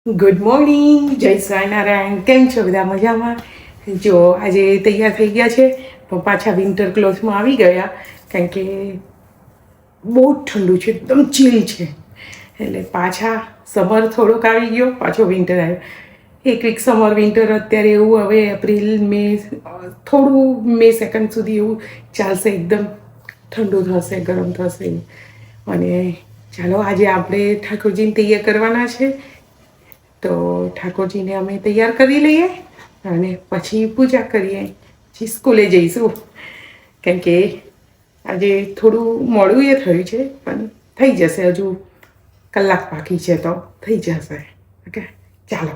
Good morning, જય સ્વામિનારાયણ. કેમ છો બધા? મજામાં? જો આજે તૈયાર થઈ ગયા છે પણ પાછા વિન્ટર ક્લોથમાં આવી ગયા, કારણ કે બહુ ઠંડુ છે, એકદમ ચીલ છે. એટલે પાછા સમર થોડોક આવી ગયો, પાછો વિન્ટર આવ્યો. એક વીક સમર વિન્ટર અત્યારે એવું, હવે એપ્રિલ મે થોડું મે સેકન્ડ સુધી એવું ચાલશે, એકદમ ઠંડુ થશે, ગરમ થશે. અને ચાલો આજે આપણે ઠાકોરજીને તૈયાર કરવાના છે, તો ઠાકોરજીને અમે તૈયાર કરી લઈએ અને પછી પૂજા કરીએ, પછી સ્કૂલે જઈશું. કેમ કે આજે થોડું મોડું થયું છે, પણ થઈ જશે, હજુ કલાક બાકી છે તો થઈ જશે. ઓકે, ચાલો.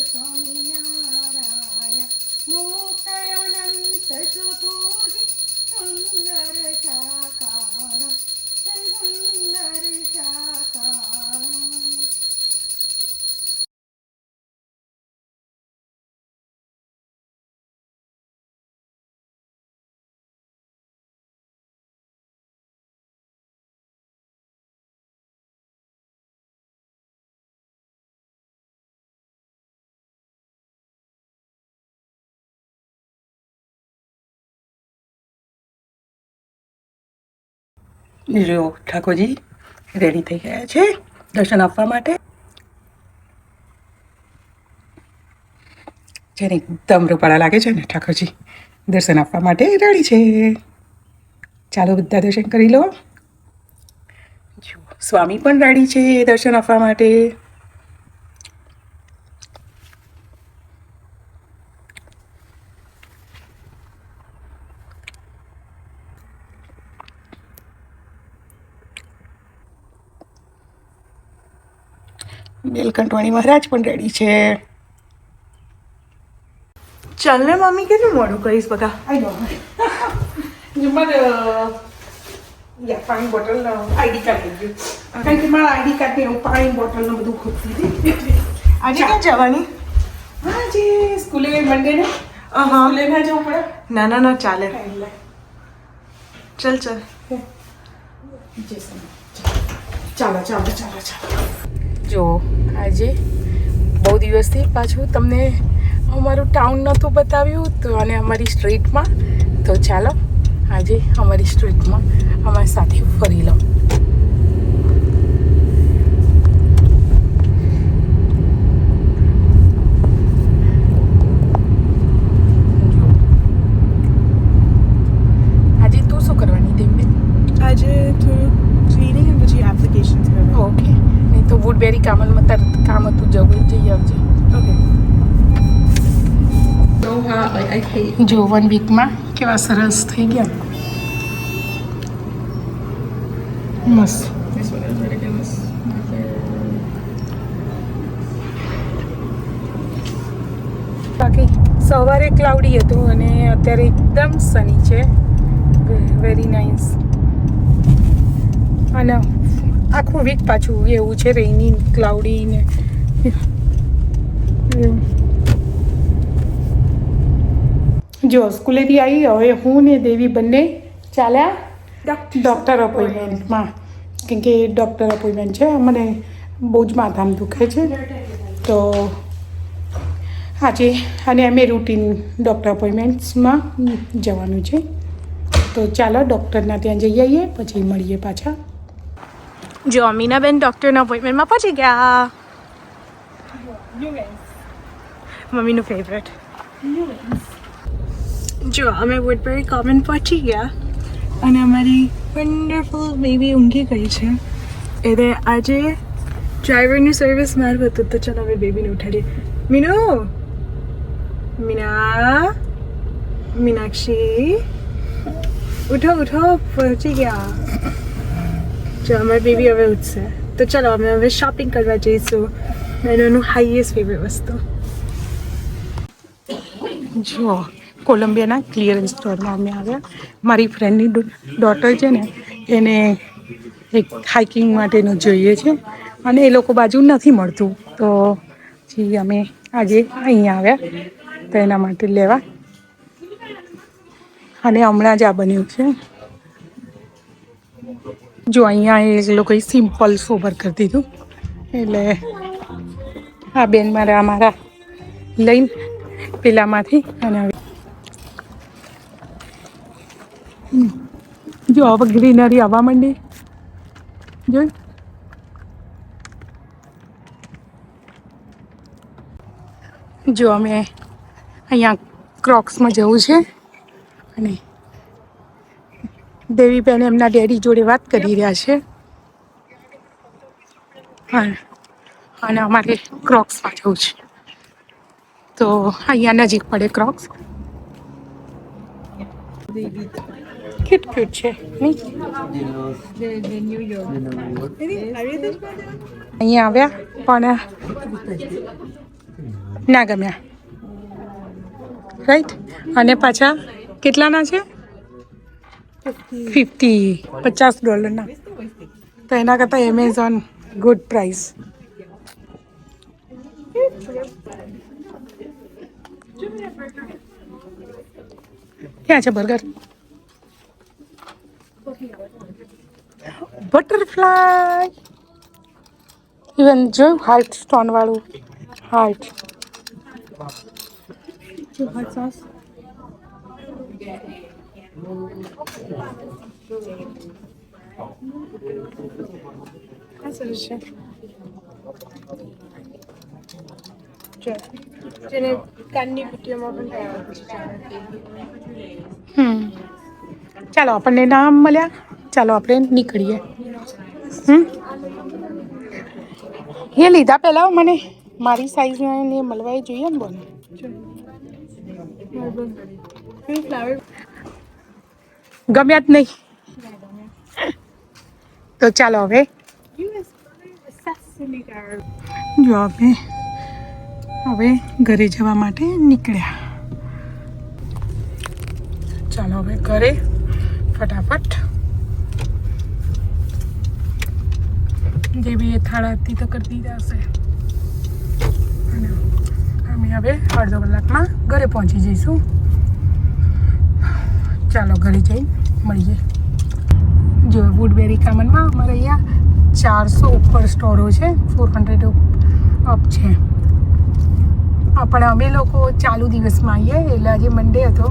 સ્વામિનારાયણ મુક્તયનંત સુપૂજિ સુંદર સાકારમ સુંદર સાકારમ. જો ઠાકોરજી રેડી થઈ ગયા છે દર્શન આપવા માટે. જેને એકદમ રૂપાળા લાગે છે ને ઠાકોરજી, દર્શન આપવા માટે રેડી છે. ચાલો બધા દર્શન કરી લો. જો સ્વામી પણ રેડી છે દર્શન આપવા માટે. નીલકંઠવાણી મહારાજ પણ રેડી છે. ચાલ ને મમ્મી, કેટલું મોડું કરીશ બકા. મારે પાણી બોટલ આઈડી કાર્ડ લઈ ગયું, કારણ કે મારા આઈડી કાર્ડ ને પાણી બોટલ ને બધું ખોટતી હતી. આજે ક્યાં જવાની? આજે સ્કૂલે મંડે ને. સ્કૂલે ના જવું પડે? ના ના ના, ચાલે. ચલ ચલ, ચાલો ચાલો ચાલો ચાલો. જો આજે બહુ દિવસથી પાછું તમને અમારું ટાઉન નહોતું બતાવ્યું તો, અને અમારી સ્ટ્રીટમાં. તો ચાલો આજે અમારી સ્ટ્રીટમાં અમારી સાથે ફરી લો. આજે તું શું કરવાની દેવબેન? આજે થોડું ક્લિનિંગ અને પછી એપ્લિકેશન્સ કરવાનું. ઓકે, નહીં તો વુડબેરી કામનમાં તાર કામ હતું, જવું જઈ આવજે. ઓકે. જો 1 વીકમાં કેવા સરસ થઈ ગયા, મસ્ત. This one is ridiculous. બાકી સવારે ક્લાઉડી હતું અને અત્યારે એકદમ સની છે. Very nice. અને આખું વીક પાછું એવું છે, રેઇની ક્લાઉડી ને એવું. જો સ્કૂલેથી આવી, હવે હું ને દેવી બંને ચાલ્યા ડૉક્ટર અપોઇન્ટમેન્ટમાં, કેમ કે ડૉક્ટર અપોઇન્ટમેન્ટ છે. મને બહુ જ માથામાં દુખે છે, તો આજે અને અમે રૂટીન ડૉક્ટર અપોઇન્ટમેન્ટ્સમાં જવાનું છે. તો ચાલો ડૉક્ટરના ત્યાં જઈ આવીએ, પછી મળીએ પાછા. જો મીનાબેન ડૉક્ટરના અપોઇન્ટમેન્ટમાં પહોંચી ગયા. મમ્મીનું ફેવરેટ. જો અમે વુડબરી કોમન પહોંચી ગયા અને અમારી વન્ડરફુલ બેબી ઊંઘી ગઈ છે. એટલે આજે ડ્રાઈવરની સર્વિસ મારું હતું, તો ચાલો હવે બેબીને ઉઠાડીએ. મીનુ, મીના, મીનાક્ષી, ઉઠો ઉઠો, પહોંચી ગયા. જો અમારી બેબી હવે ઉઠશે, તો ચાલો અમે હવે શોપિંગ કરવા જઈશું. એનું હાઈએસ્ટ ફેવરેટ વસ્તુ. જો કોલંબિયાના ક્લિયરન્સ સ્ટોરમાં અમે આવ્યા. મારી ફ્રેન્ડની ડોટર છે ને, એને એક હાઇકિંગ માટેનું જોઈએ છે અને એ લોકો બાજુ નથી મળતું, તો પછી અમે આજે અહીંયા આવ્યા તો એના માટે લેવા. અને હમણાં જ આ બન્યું છે. જો અહીંયા એ લોકોએ સિમ્પલ સોબર કરી દીધું, એટલે આ બેન મારા લઈને પેલામાંથી અને જો હવે ગ્રીનરી આવવા માંડી. જોઈ જો અમે અહીંયા ક્રોક્સમાં જવું છે અને દેવીબેન એમના ડેડી જોડે વાત કરી રહ્યા છે. હા, અને અમારે ક્રોક્સમાં જવું છે, તો અહીંયા નજીક પડે ક્રોક્સ. ક્યુટ ક્યુટ છે નહીં? અહીંયા આવ્યા પણ ના ગમ્યા, રાઈટ. અને પાછા કેટલાના છે? $50 તો એના કરતાં એમેઝોન ગુડ પ્રાઇસ. ક્યાં છે બર્ગર? બટરફ્લાય. ઇવન જોયું હાર્ટ સ્ટોન વાળું હાર્ટ. સોસ છે, જેને કાનની વિડીયોમાં પણ ચાલો આપણને નામ મળ્યા, ચાલો આપણે નીકળીએ. એ લીધા પહેલાં મને મારી સાઈઝને મળવા જોઈએ ને. બોલ ફ્લાવર ગમ્યા જ નહીં, તો ચાલો હવે જો આપણે હવે ઘરે જવા માટે નીકળ્યા. ચાલો હવે ઘરે ફટાફટ. જે બી એ થાળાથી તો કરી દીધા હશે, અને અમે હવે અડધો કલાકમાં ઘરે પહોંચી જઈશું. ચાલો ઘરે જઈ મળીએ. જો વુડબેરી કામનમાં અમારે અહીંયા 400 ઉપર સ્ટોરો છે, 400 અપ છે. પણ અમે લોકો ચાલુ દિવસમાં આવીએ, એટલે આજે મંડે હતો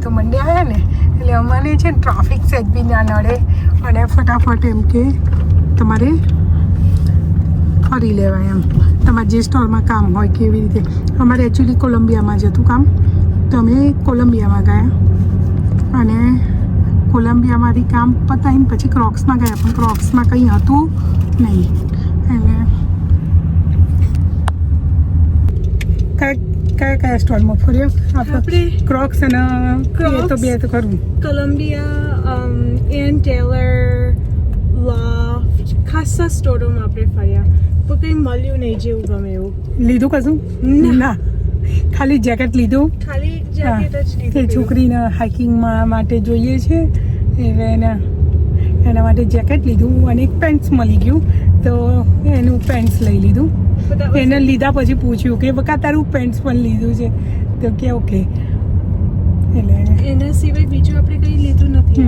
તો મંડે આવ્યા ને, એટલે અમારે છે ને ટ્રાફિક સેજ બી ના નડે અને ફટાફટ એમ કે તમારે ફરી લેવાય એમ, તમારે જે સ્ટોરમાં કામ હોય કેવી રીતે. અમારે એકચ્યુઅલી કોલંબિયામાં જ હતું કામ, તો અમે કોલંબિયામાં ગયા અને કોલંબિયામાંથી કામ પતાવીને પછી ક્રોક્સમાં ગયા, પણ ક્રોક્સમાં કંઈ હતું નહીં. એટલે કયા સ્ટોરમાં ફર્યો આપણે? ક્રોક્સ અને એ તો બે તો ખરું. કોલંબિયા, એન ટેલર, લોફ્ટ, ખાસા સ્ટોરોમાં આપણે ફર્યા, પણ કંઈ મળ્યું નહીં જેવું ગમે એવું. લીધું કશું? ના, ખાલી જેકેટ લીધું. ખાલી જેકેટ જ તે છોકરીને હાઇકિંગમાં માટે જોઈએ છે, એટલે એના માટે જેકેટ લીધું અને એક પેન્ટ્સ મળી ગયું તો એનું પેન્ટ્સ લઈ લીધું. એને લીધા પછી પૂછ્યું કે બકા તારું પેન્ટ્સ પણ લીધું છે તો કે ઓકે. એટલે એના સિવાય બીજું આપણે કંઈ લીધું નથી.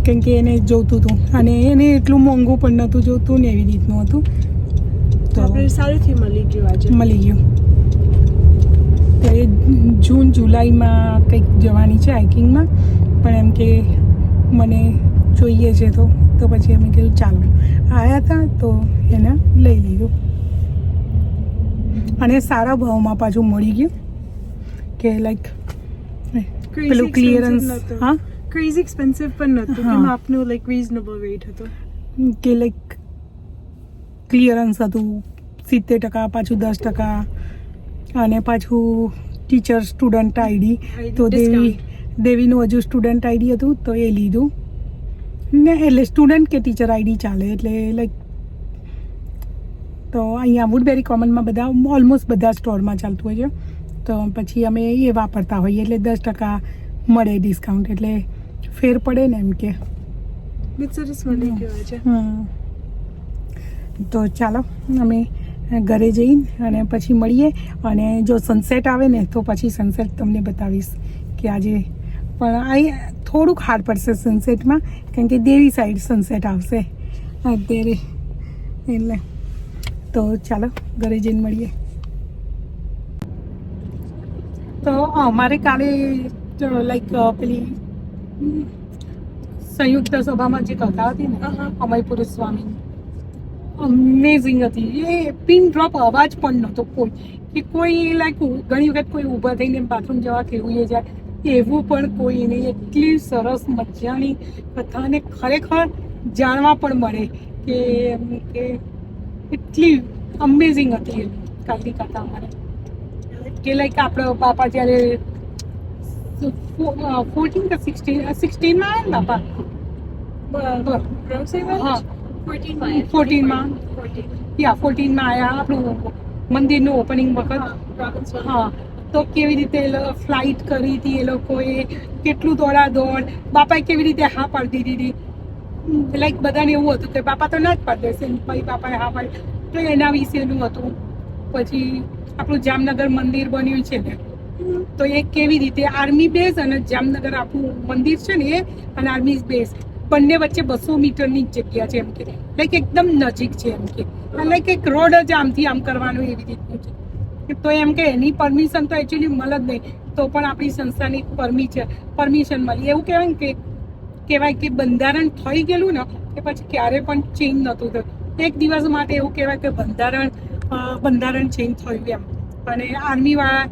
કેમ કે એને જોતું હતું અને એને એટલું મોંઘું પણ નહોતું જોતું ને એવી રીતનું હતું તો આપણે સારુંથી મળી ગયું આજે. મળી ગયું. તો એ જૂન જુલાઈમાં કંઈક જવાની છે હાઇકિંગમાં પણ એમ કે મને જોઈએ છે તો પછી અમે કીધું ચાલો આવ્યા હતા તો એને લઈ લીધું અને સારા ભાવમાં પાછું મળી ગયું કે લાઈક પેલું ક્લિયરન્સ. હા ક્રેઝી એક્સપેન્સિવ પણ નહોતું કે આપનું લાઈક રીઝનેબલ રેટ હતો કે લાઈક ક્લિયરન્સ હતું 70% પાછું 10% અને પાછું ટીચર સ્ટુડન્ટ આઈડી તો દેવીનું હજુ સ્ટુડન્ટ આઈડી હતું તો એ લીધું ને એટલે સ્ટુડન્ટ કે ટીચર આઈડી ચાલે એટલે લાઈક તો અહીંયા વુડબેરી કોમનમાં બધા ઓલમોસ્ટ બધા સ્ટોરમાં ચાલતું હોય છે તો પછી અમે એ વાપરતા હોઈએ એટલે 10% મળે ડિસ્કાઉન્ટ એટલે ફેર પડે ને એમ કે સરસ મળી ગયો છે. તો ચાલો અમે ઘરે જઈને અને પછી મળીએ અને જો સનસેટ આવે ને તો પછી સનસેટ તમને બતાવીશ કે આજે પણ અહીં થોડુંક હાર્ડ પડશે સનસેટમાં કારણ કે દેવી સાઈડ સનસેટ આવશે અત્યારે એટલે તો ચાલો ઘરે જઈને મળીએ. તો અમારે કાલે લાઈક પેલી સંયુક્ત સભામાં જે કથા હતી ને અમયપુર સ્વામી અમેઝિંગ હતી. એ પિન ડ્રોપ અવાજ પણ નહોતો કોઈ કે કોઈ લાઈક ઘણી વખત કોઈ ઊભા થઈને બાથરૂમ જવા કેવું એ જાય એવું પણ કોઈ નહીં. એટલી સરસ મજાની કથાને ખરેખર જાણવા પણ મળે કે એટલી અમેઝિંગ હતી એ કાલની કથા અમારે કે લાઈક આપણો બાપા જ્યારે 14 કે 16 માં આવ્યા ને બાપા. હા 14 માં આવ્યા આપણું મંદિરનું ઓપનિંગ વખત. હા તો કેવી રીતે ફ્લાઇટ કરી હતી એ લોકોએ કેટલું દોડ બાપાએ કેવી રીતે હા પાડી દીધી લાઈક બધાને એવું હતું કે બાપા તો ના જ પાડી દેશે ભાઈ બાપાએ હા પાડી તો એના વિશેનું હતું. પછી આપણું જામનગર મંદિર બન્યું છે ને તો એ કેવી રીતે આર્મી બેઝ અને જામનગર આપણું મંદિર છે ને એ અને આર્મી બેઝ બંને વચ્ચે 200 મીટરની જ જગ્યા છે એમ કે લાઈક એકદમ નજીક છે એમ કે લાઈક એક રોડ જ આમથી આમ કરવાનું એવી રીતનું છે. તો એમ કે એની પરમિશન તો એકચ્યુઅલી મળે જ નહીં તો પણ આપણી સંસ્થાની પરમિશન મળી. એવું કહેવાય કે બંધારણ થઈ ગયેલું ને કે પછી ક્યારે પણ ચેન્જ નહોતું થયું. એક દિવસ માટે એવું કહેવાય કે બંધારણ ચેન્જ થયું એમ અને આર્મીવાળા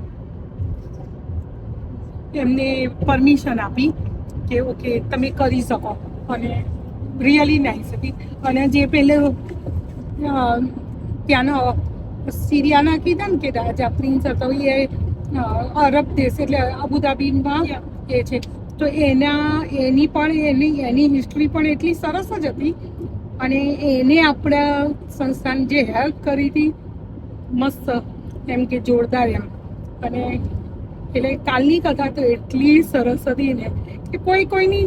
એમને પરમિશન આપી કે ઓકે તમે કરી શકો અને રિયલી નાઇસ હતી. અને જે પહેલે ત્યાંનો સિરિયાના કીધા ને કે રાજા પ્રિન્સ હતો એ અરબ દેશ એટલે અબુધાબીમાં એ છે તો એની હિસ્ટ્રી પણ એટલી સરસ જ હતી અને એને આપણા સંસ્થાને જે હેલ્પ કરી હતી મસ્ત એમ કે જોરદાર એમ. અને એટલે કાલની કથા તો એટલી સરસ હતી ને કે કોઈની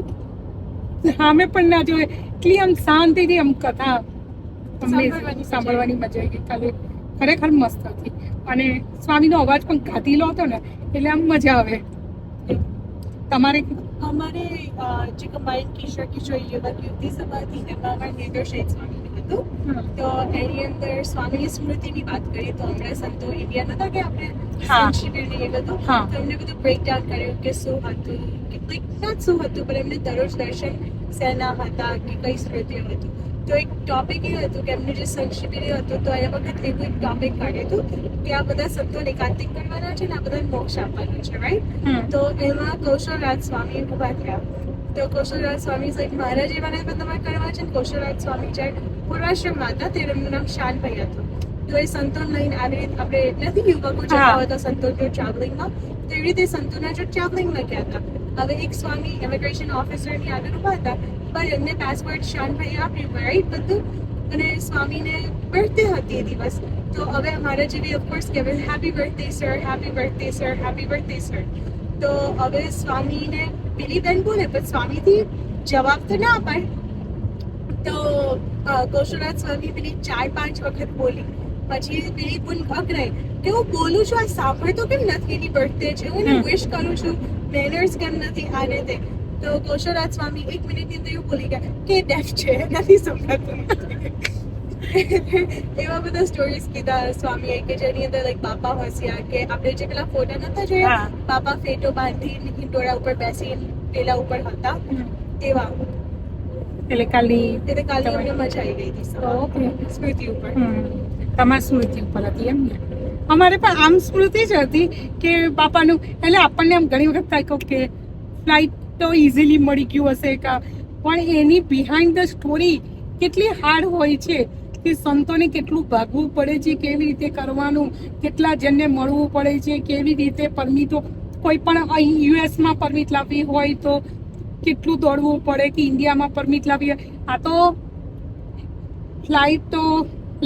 સામે પણ ના જોઈએ એટલી આમ શાંતિથી આમ કથા સાંભળવાની મજા આવી ગઈ. કાલે ખરેખર મસ્ત હતી અને સ્વામીનો અવાજ પણ ગાતીલો હતો ને એટલે આમ મજા આવે. તમારે અમારે જે કમ્બાઇન્ડ કિશોર યુવક યુવતી સભા હતી એમાં અમારે નિર્દોષ સ્વામીનું હતું તો એની અંદર સ્વામીની સ્મૃતિની વાત કરીએ તો હમણાં સંતો ઇન્ડિયા નતા કે આપણે શિબિરની એ બધું તો એમને બધું બ્રેકડાઉન કર્યું કે શું હતું કે શું હતું પણ એમને દરરોજ દર્શન શેના હતા કે કઈ સ્મૃતિઓ હતું. તો એક ટોપિક એ હતું કે એમને જે સંત શિબિર હતું તો એ વખત એવું એક ટોપિક કાઢ્યું હતું કે આ બધા સંતોને એકાંતિક કરવાના છે ને આ બધા મોક્ષ આપવાનો છે રાઈટ. તો એમાં કૌશલરાજ સ્વામી ઉભા થયા તો કૌશલરાજ સ્વામી સાહેબ મારા જેવાને પણ તમારે કરવા છે ને કૌશલરાજ સ્વામી જ્યારે પૂર્વાશ્રમમાં હતા ત્યારે એમનું નામ શાનભાઈ હતું. તો એ સંતો લઈને આવી રીતે આપણે નથી યુવકો જતા હતા સંતો જો ટ્રાવેલિંગમાં તો એવી રીતે સંતોના જો ટ્રાવેલિંગમાં ગયા હતા. હવે એક સ્વામી ઇમિગ્રેશન ઓફિસરની આગળ ઉભા હતા પણ એમને પાસપોર્ટ શાનભાઈ આપ્યું રાઈટ બધું અને સ્વામીને બર્થડે હતી એ દિવસ તો હવે અમારા જેવી ઓફકોર્સ કહેવાય happy birthday sir happy birthday sir happy birthday sir. તો હવે સ્વામીને પેલી બેન બોલે પણ સ્વામીથી જવાબ તો ના અપાય. તો કૌશલરાજ સ્વામી પેલી 4-5 વખત બોલી. પછી પેલી બોલ અકરાઈ કે હું બોલું છું આ સાંભળતો કેમ નથી, એની બર્થડે છે, હું એને વિશ કરું છું, મેનર્સ કેમ નથી, આને તે. તો કૌશલરાજ સ્વામી 1 મિનિટની અંદર એવું બોલી ગયા કે ડેફ છે, નથી સંભળાતું. એવા બધા સ્ટોરીઝ કીધા સ્વામીએ કે જેની અંદર લાઈક બાપા હસ્યા કે આપણે જે પેલા ફોટા નતા જોયા, બાપા ફેટો બાંધીને હિંડોળા ઉપર બેસીને પેલા ઉપર હતા એવા. એટલે કાલની એટલે કાલે અમને મજા આવી ગઈ હતી ઓકે. સ્મૃતિ ઉપર. તમારી સ્મૃતિ ઉપર હતી એમ ને? અમારે પણ આમ સ્મૃતિ જ હતી કે બાપાનું, એટલે આપણને આમ ઘણી વખત થાય કે ફ્લાઇટ તો ઇઝીલી મળી ગયું હશે કા, પણ એની બિહાઇન્ડ ધ સ્ટોરી કેટલી હાર્ડ હોય છે કે સંતોને કેટલું ભાગવું પડે છે, કેવી રીતે કરવાનું, કેટલા જણને મળવું પડે છે, કેવી રીતે પરમિટો, કોઈ પણ અહીં યુએસમાં પરમિટ લાવવી હોય તો કેટલું દોડવું પડે કે ઇન્ડિયામાં પરમિટ લાવી. આ તો ફ્લાઇટ તો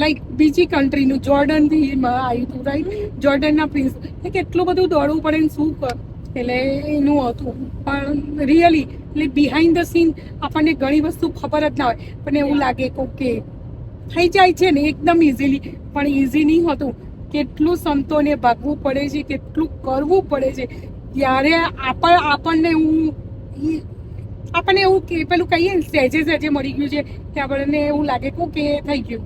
લાઈક બીજી કન્ટ્રીનું જોર્ડનથી આવ્યું હતું રાઈટ, જોર્ડનના પ્રિન્સ, કેટલું બધું દોડવું પડે ને શું કર, એટલે એનું હતું. પણ રિયલી એટલે બિહાઇન્ડ ધ સીન આપણને ઘણી વસ્તુ ખબર જ ના હોય, પણ એવું લાગે કે ઓકે થઈ જાય છે ને એકદમ ઇઝીલી, પણ ઇઝી નહીં હોતું. કેટલું સંતોને ભાગવું પડે છે, કેટલું કરવું પડે છે, ત્યારે આપણને એવું કે પેલું કહીએ ને સહેજે મળી ગયું છે કે આપણને એવું લાગે કે ઓકે થઈ ગયું,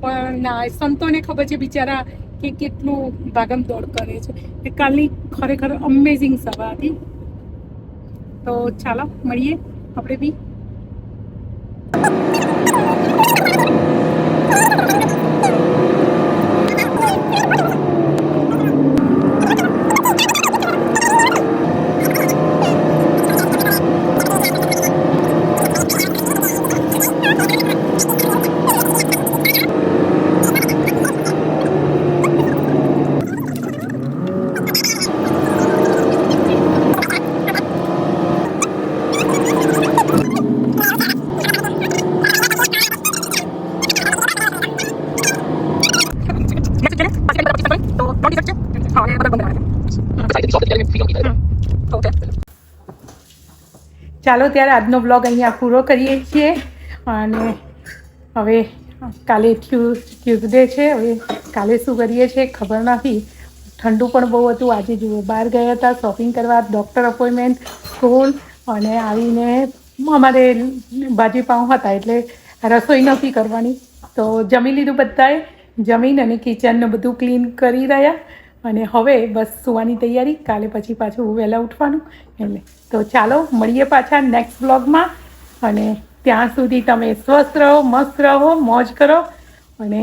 પણ ના, સંતોને ખબર છે બિચારા કે કેટલું ભાગમ દોડ કરે છે. એ કાલની ખરેખર અમેઝિંગ સભા હતી. તો ચાલો મળીએ આપણે બી. ચાલો ત્યારે આજનો બ્લોગ અહીંયા પૂરો કરીએ છીએ, અને હવે કાલે ટ્યુઝડે છે, હવે કાલે શું કરીએ છીએ ખબર નથી. ઠંડુ પણ બહુ હતું. આજે જુઓ બહાર ગયા હતા શોપિંગ કરવા, ડૉક્ટર અપોઇન્ટમેન્ટ, સ્કૂલ, અને આવીને અમારે ભાજીપાઉં હતા એટલે રસોઈ નહોતી કરવાની. તો જમી લીધું બધાએ, જમીન અને કિચનને બધું ક્લીન કરી રહ્યા, અને હવે બસ સુવાની તૈયારી. કાલે પછી પાછું વહેલા ઉઠવાનું એટલે. તો ચાલો મળીએ પાછા નેક્સ્ટ બ્લોગમાં, અને ત્યાં સુધી તમે સ્વસ્થ રહો, મસ્ત રહો, મોજ કરો. અને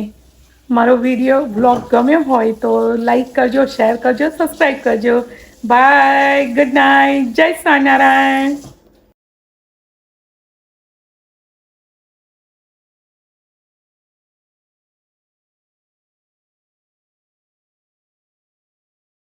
મારો વિડીયો બ્લોગ ગમ્યો હોય તો લાઈક કરજો, શેર કરજો, સબસ્ક્રાઈબ કરજો. બાય, ગુડ નાઇટ, જય સ્વામિનારાયણ.